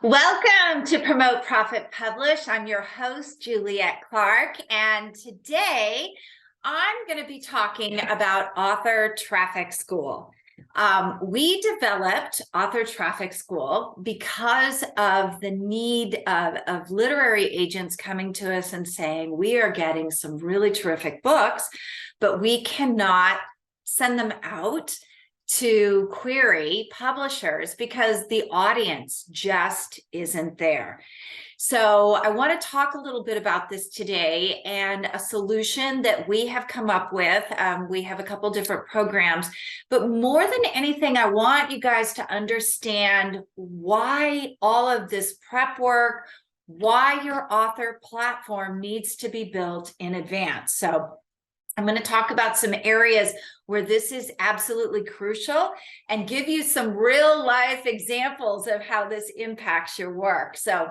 Welcome to Promote, Profit, Publish. I'm your host, Juliet Clark, and today I'm going to be talking about Author Traffic School. We developed Author Traffic School because of the need of literary agents coming to us and saying, we are getting some really terrific books, but we cannot send them out to query publishers because the audience just isn't there. So I want to talk a little bit about this today and a solution that we have come up with. We have a couple different programs, but more than anything, I want you guys to understand why all of this prep work, why your author platform needs to be built in advance. So I'm going to talk about some areas where this is absolutely crucial and give you some real life examples of how this impacts your work. So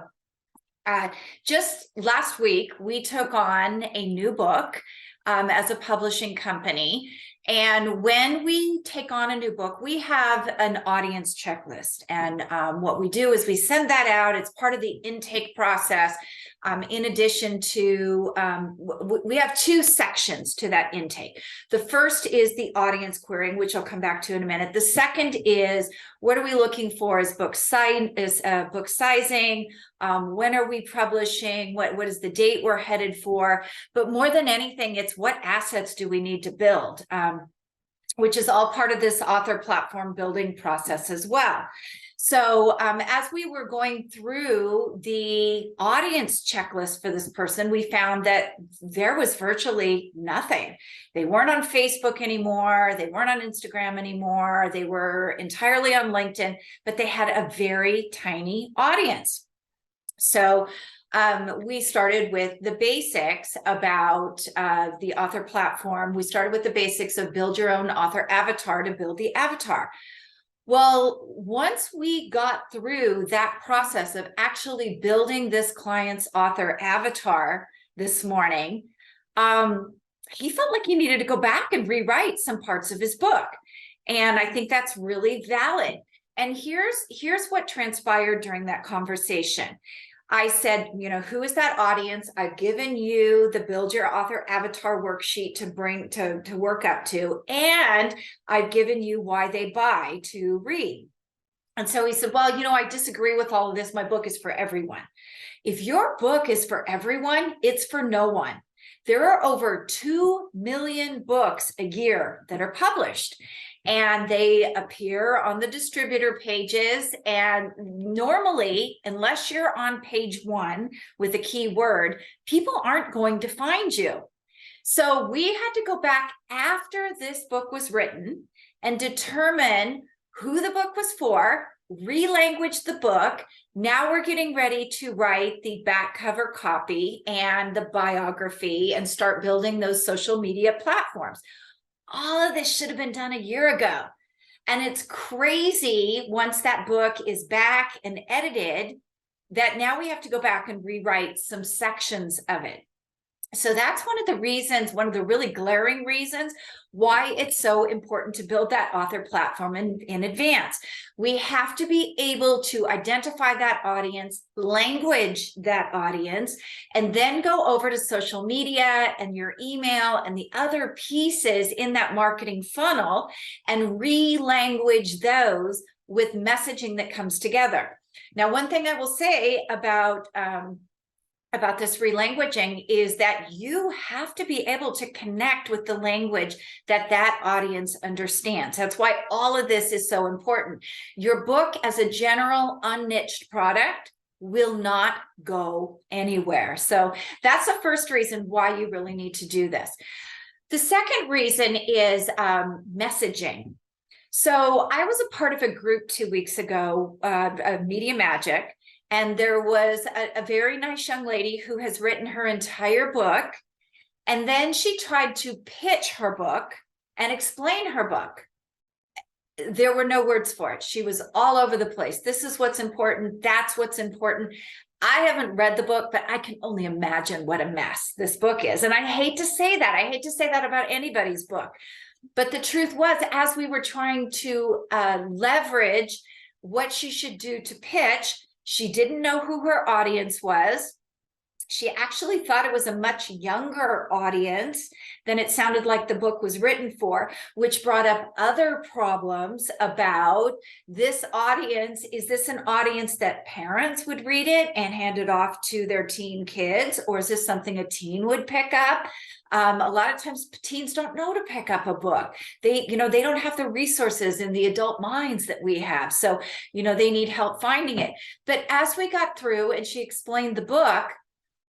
just last week, we took on a new book as a publishing company. And when we take on a new book, we have an audience checklist. And what we do is we send that out. It's part of the intake process. In addition to, we have two sections to that intake. The first is the audience querying, which I'll come back to in a minute. The second is, what are we looking for as book sizing? When are we publishing? What is the date we're headed for? But more than anything, it's what assets do we need to build, which is all part of this author platform building process as well. So as we were going through the audience checklist for this person, we found that there was virtually nothing. They weren't on Facebook anymore. They weren't on Instagram anymore. They were entirely on LinkedIn, but they had a very tiny audience. So we started with the basics about the author platform. We started with the basics of build your own author avatar to build the avatar. Well, once we got through that process of actually building this client's author avatar this morning, he felt like he needed to go back and rewrite some parts of his book. And I think that's really valid. And here's what transpired during that conversation. I said, who is that audience? I've given you the Build Your Author Avatar worksheet to bring to work up to, and I've given you why they buy to read. And so he said, well, I disagree with all of this. My book is for everyone. If your book is for everyone, it's for no one. There are over 2 million books a year that are published. And they appear on the distributor pages. And normally, unless you're on page 1 with a keyword, people aren't going to find you. So we had to go back after this book was written and determine who the book was for, relanguage the book. Now we're getting ready to write the back cover copy and the biography and start building those social media platforms. All of this should have been done a year ago. And it's crazy once that book is back and edited that now we have to go back and rewrite some sections of it. So that's one of the reasons, one of the really glaring reasons why it's so important to build that author platform in advance. We have to be able to identify that audience, language that audience, and then go over to social media and your email and the other pieces in that marketing funnel and re-language those with messaging that comes together. Now, one thing I will say about this relanguaging is that you have to be able to connect with the language that audience understands. That's why all of this is so important. Your book as a general unniched product will not go anywhere. So that's the first reason why you really need to do this. The second reason is messaging. So I was a part of a group 2 weeks ago, Media Magic. And there was a very nice young lady who has written her entire book. And then she tried to pitch her book and explain her book. There were no words for it. She was all over the place. This is what's important. That's what's important. I haven't read the book, but I can only imagine what a mess this book is. And I hate to say that. I hate to say that about anybody's book. But the truth was, as we were trying to leverage what she should do to pitch, She didn't know who her audience was. She actually thought it was a much younger audience than it sounded like the book was written for, which brought up other problems about this audience. Is this an audience that parents would read it and hand it off to their teen kids? Or is this something a teen would pick up? A lot of times teens don't know to pick up a book. They don't have the resources in the adult minds that we have. So, they need help finding it. But as we got through and she explained the book,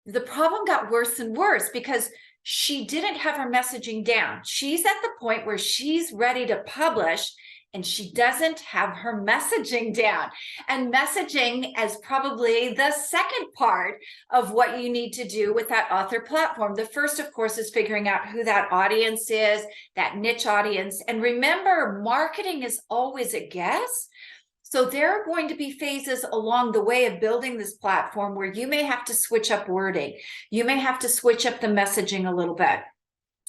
the problem got worse and worse because she didn't have her messaging down. She's at the point where she's ready to publish and she doesn't have her messaging down. And messaging is probably the second part of what you need to do with that author platform. The first, of course, is figuring out who that audience is, that niche audience. And remember, marketing is always a guess. So there are going to be phases along the way of building this platform where you may have to switch up wording. You may have to switch up the messaging a little bit.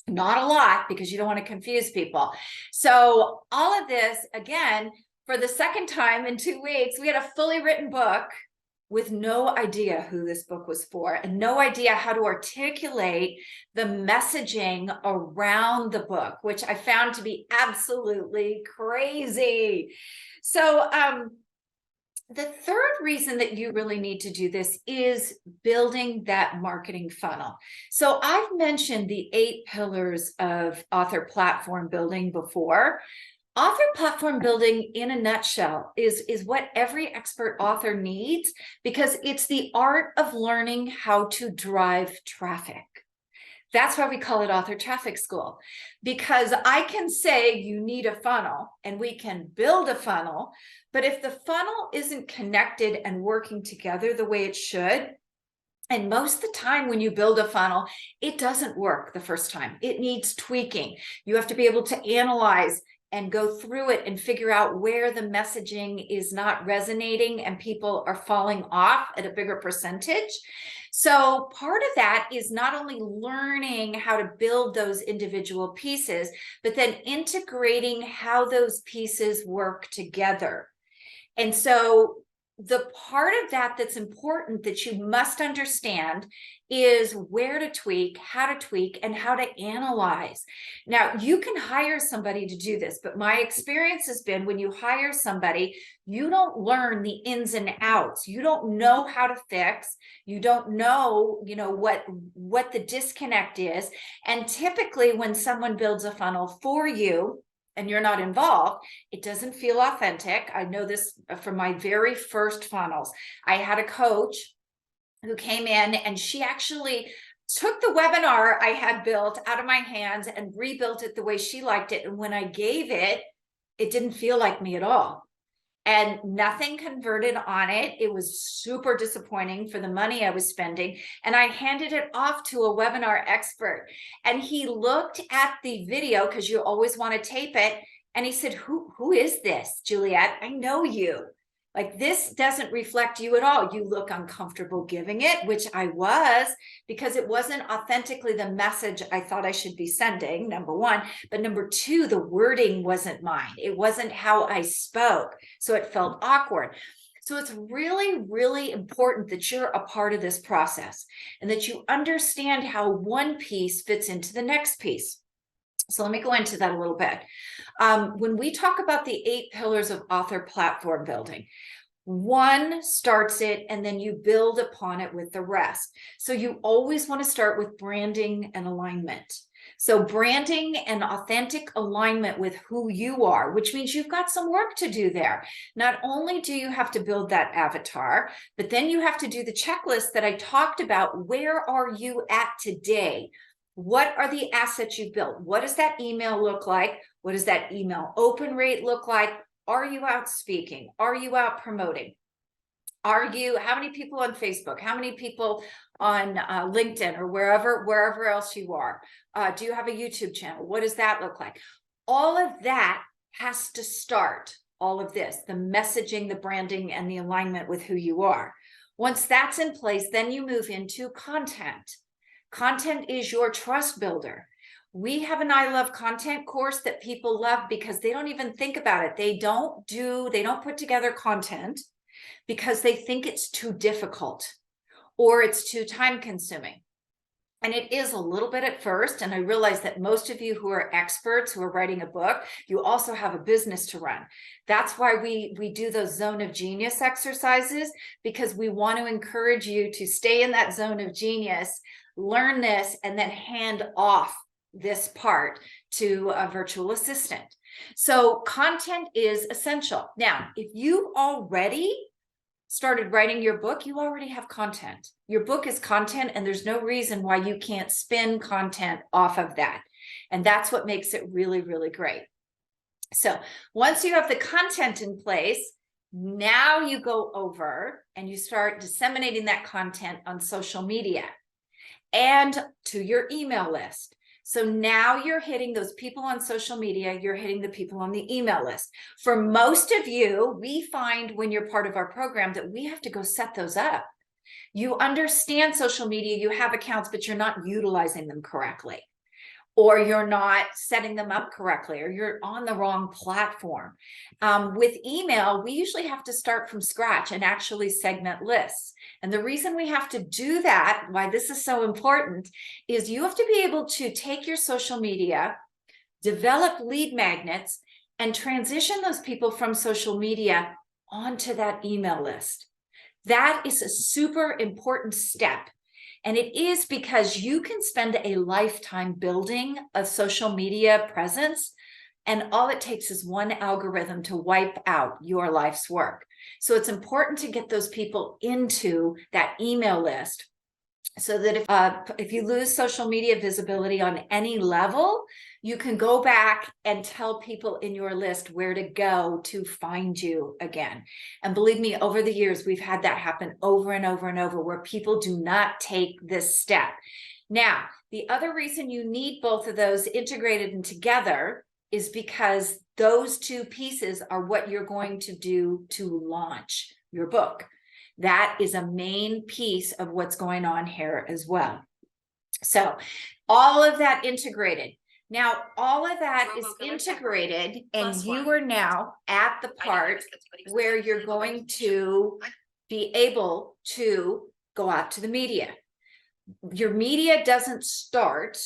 Not a lot, because you don't want to confuse people. So all of this, again, for the second time in 2 weeks, we had a fully written book with no idea who this book was for and no idea how to articulate the messaging around the book, which I found to be absolutely crazy. So the third reason that you really need to do this is building that marketing funnel. So I've mentioned the 8 pillars of author platform building before. Author platform building, in a nutshell, is what every expert author needs, because it's the art of learning how to drive traffic. That's why we call it Author Traffic School, because I can say you need a funnel and we can build a funnel, but if the funnel isn't connected and working together the way it should, and most of the time when you build a funnel, it doesn't work the first time. It needs tweaking. You have to be able to analyze and go through it and figure out where the messaging is not resonating and people are falling off at a bigger percentage. So part of that is not only learning how to build those individual pieces, but then integrating how those pieces work together. And so the part of that that's important that you must understand is where to tweak, how to tweak, and how to analyze. Now, you can hire somebody to do this, but my experience has been when you hire somebody, you don't learn the ins and outs. You don't know how to fix. You don't know, what the disconnect is. And typically when someone builds a funnel for you, and you're not involved, it doesn't feel authentic. I know this from my very first funnels. I had a coach who came in and she actually took the webinar I had built out of my hands and rebuilt it the way she liked it. And when I gave it, it didn't feel like me at all. And nothing converted on it. It was super disappointing for the money I was spending. And I handed it off to a webinar expert. And he looked at the video, because you always want to tape it. And he said, who is this, Juliet? I know you. Like, this doesn't reflect you at all. You look uncomfortable giving it, which I was, because it wasn't authentically the message I thought I should be sending, number one. But number two, the wording wasn't mine. It wasn't how I spoke. So it felt awkward. So it's really, really important that you're a part of this process and that you understand how one piece fits into the next piece. So let me go into that a little bit. When we talk about the 8 pillars of author platform building, one starts it and then you build upon it with the rest. So you always want to start with branding and alignment. So branding and authentic alignment with who you are, which means you've got some work to do there. Not only do you have to build that avatar, but then you have to do the checklist that I talked about. Where are you at today? What are the assets you've built? What does that email look like? What does that email open rate look like? Are you out speaking? Are you out promoting? How many people on Facebook? How many people on LinkedIn or wherever else you are? Do you have a YouTube channel? What does that look like? All of that has to start, all of this, the messaging, the branding, and the alignment with who you are. Once that's in place, then you move into content. Content is your trust builder. We have an I Love Content course that people love because they don't even think about it. They don't put together content. because they think it's too difficult or it's too time consuming. And it is a little bit at first. And I realize that most of you who are experts who are writing a book, you also have a business to run. That's why we do those zone of genius exercises, because we want to encourage you to stay in that zone of genius, learn this, and then hand off this part to a virtual assistant. So content is essential. Now, if you already started writing your book, you already have content. Your book is content, and there's no reason why you can't spin content off of that. And that's what makes it really, really great. So once you have the content in place, now you go over and you start disseminating that content on social media and to your email list. So now you're hitting those people on social media, you're hitting the people on the email list. For most of you, we find when you're part of our program that we have to go set those up. You understand social media, you have accounts, but you're not utilizing them correctly, or you're not setting them up correctly, or you're on the wrong platform. With email, we usually have to start from scratch and actually segment lists. And the reason we have to do that, why this is so important, is you have to be able to take your social media, develop lead magnets, and transition those people from social media onto that email list. That is a super important step. And it is because you can spend a lifetime building a social media presence, and all it takes is one algorithm to wipe out your life's work. So it's important to get those people into that email list, so that if you lose social media visibility on any level, you can go back and tell people in your list where to go to find you again. And believe me, over the years, we've had that happen over and over and over, where people do not take this step. Now, the other reason you need both of those integrated and together is because those two pieces are what you're going to do to launch your book. That is a main piece of what's going on here as well. So all of that integrated. Now, all of that is integrated, and you are now at the part where you're going to be able to go out to the media. Your media doesn't start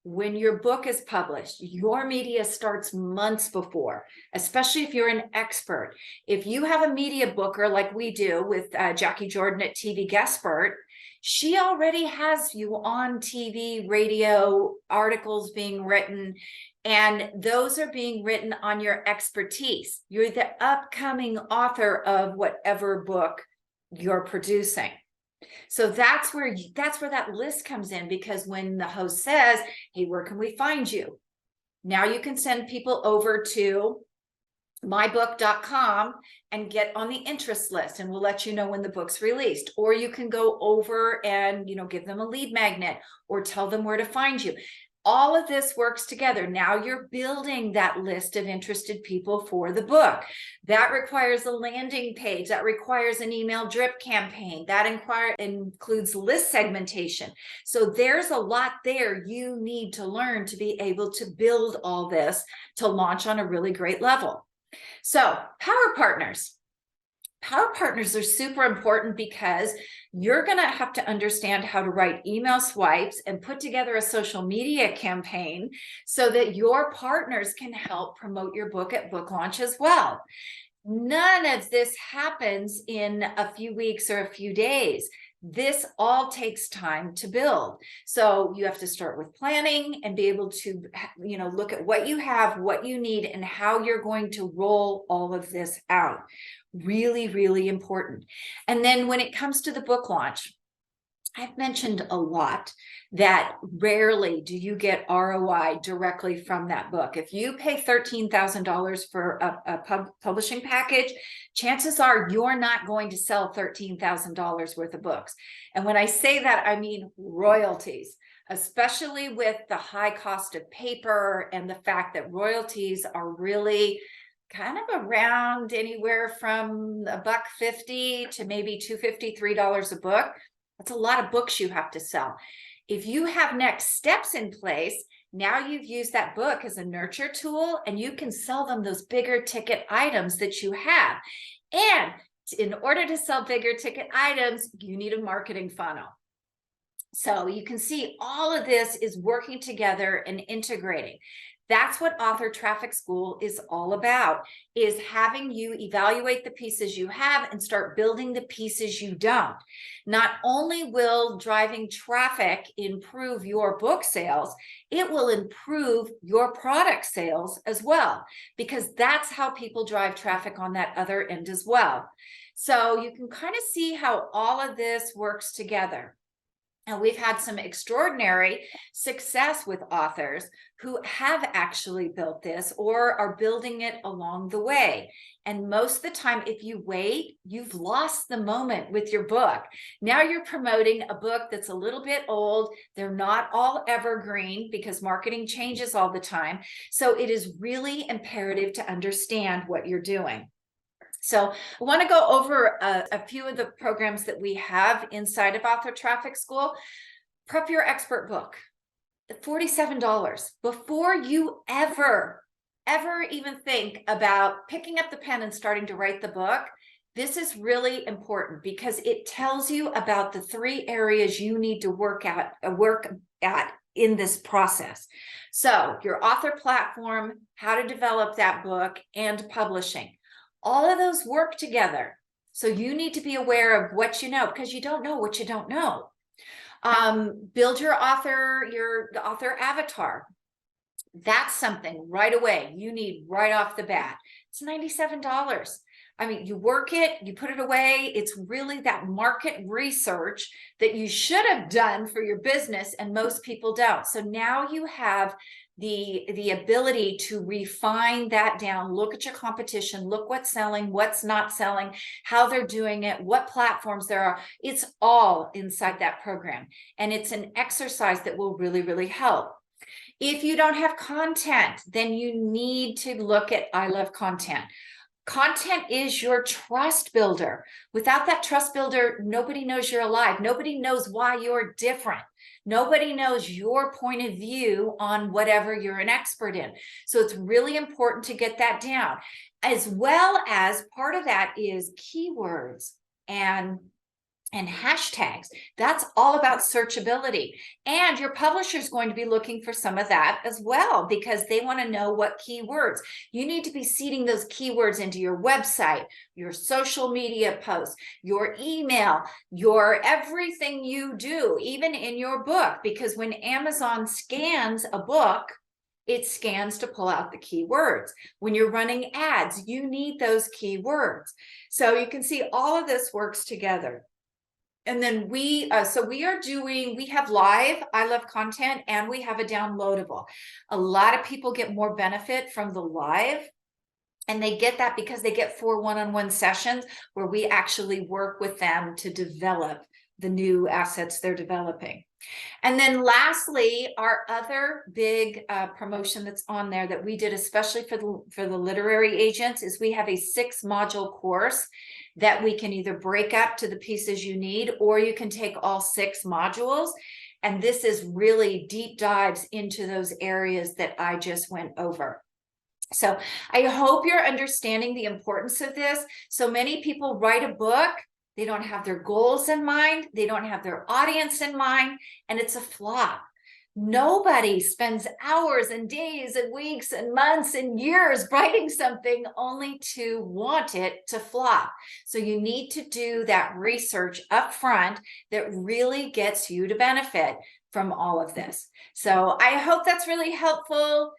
when your book is published. Your media starts months before, especially if you're an expert. If you have a media booker like we do with Jackie Jordan at TV Guestpert, she already has you on TV, radio, articles being written, and those are being written on your expertise. You're the upcoming author of whatever book you're producing. So that's where that list comes in, because when the host says, hey, where can we find you? Now you can send people over to mybook.com and get on the interest list, and we'll let you know when the book's released. Or you can go over and, give them a lead magnet or tell them where to find you. All of this works together. Now you're building that list of interested people for the book. That requires a landing page. That requires an email drip campaign. That includes list segmentation. So there's a lot there you need to learn to be able to build all this to launch on a really great level. So power partners. Power partners are super important, because you're going to have to understand how to write email swipes and put together a social media campaign so that your partners can help promote your book at book launch as well. None of this happens in a few weeks or a few days. This all takes time to build. So you have to start with planning and be able to, look at what you have, what you need, and how you're going to roll all of this out. Really, really important. And then when it comes to the book launch, I've mentioned a lot that rarely do you get ROI directly from that book. If you pay $13,000 for a publishing package, chances are you're not going to sell $13,000 worth of books. And when I say that, I mean royalties, especially with the high cost of paper and the fact that royalties are really kind of around anywhere from $1.50 to maybe $2.50, $3 a book. That's a lot of books you have to sell. If you have next steps in place, now you've used that book as a nurture tool, and you can sell them those bigger ticket items that you have. And in order to sell bigger ticket items, you need a marketing funnel. So you can see all of this is working together and integrating. That's what Author Traffic School is all about, is having you evaluate the pieces you have and start building the pieces you don't. Not only will driving traffic improve your book sales, it will improve your product sales as well, because that's how people drive traffic on that other end as well. So you can kind of see how all of this works together. And we've had some extraordinary success with authors who have actually built this or are building it along the way. And most of the time, if you wait, you've lost the moment with your book. Now you're promoting a book that's a little bit old. They're not all evergreen because marketing changes all the time. So it is really imperative to understand what you're doing. So I want to go over a few of the programs that we have inside of Author Traffic School. Prep Your Expert Book, $47. Before you ever even think about picking up the pen and starting to write the book, this is really important because it tells you about the 3 areas you need to work at in this process. So your author platform, how to develop that book, and publishing. All of those work together. So you need to be aware of what you know, because you don't know what you don't know. Build your author avatar. That's something right away you need right off the bat. It's $97. I mean, you work it, you put it away. It's really that market research that you should have done for your business, and most people don't. So now you have the ability to refine that down, look at your competition, look what's selling, what's not selling, how they're doing it, what platforms there are. It's all inside that program. And it's an exercise that will really, really help. If you don't have content, then you need to look at I Love Content. Content is your trust builder. Without that trust builder, nobody knows you're alive. Nobody knows why you're different. Nobody knows your point of view on whatever you're an expert in. So it's really important to get that down. As well as part of that is keywords and hashtags. That's all about searchability. And your publisher is going to be looking for some of that as well, because they want to know what keywords. You need to be seeding those keywords into your website, your social media posts, your email, your everything you do, even in your book, because when Amazon scans a book, it scans to pull out the keywords. When you're running ads, you need those keywords. So you can see all of this works together. And then we have live I Love Content, and we have a downloadable. A lot of people get more benefit from the live, and they get that because they get 4 one-on-one sessions where we actually work with them to develop the new assets they're developing. And then lastly, our other big promotion that's on there that we did especially for the literary agents is we have a 6-module course that we can either break up to the pieces you need, or you can take all 6 modules. And this is really deep dives into those areas that I just went over. So I hope you're understanding the importance of this. So many people write a book, they don't have their goals in mind, they don't have their audience in mind, and it's a flop. Nobody spends hours and days and weeks and months and years writing something only to want it to flop. So you need to do that research up front that really gets you to benefit from all of this. So I hope that's really helpful.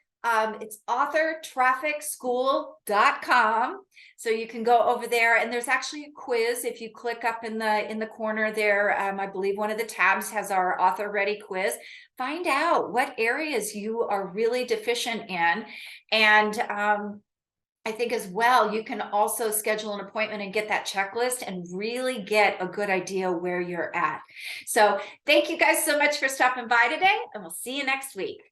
It's authortrafficschool.com. So you can go over there, and there's actually a quiz. If you click up in the corner there, I believe one of the tabs has our author ready quiz. Find out what areas you are really deficient in. And I think as well, you can also schedule an appointment and get that checklist and really get a good idea where you're at. So thank you guys so much for stopping by today, and we'll see you next week.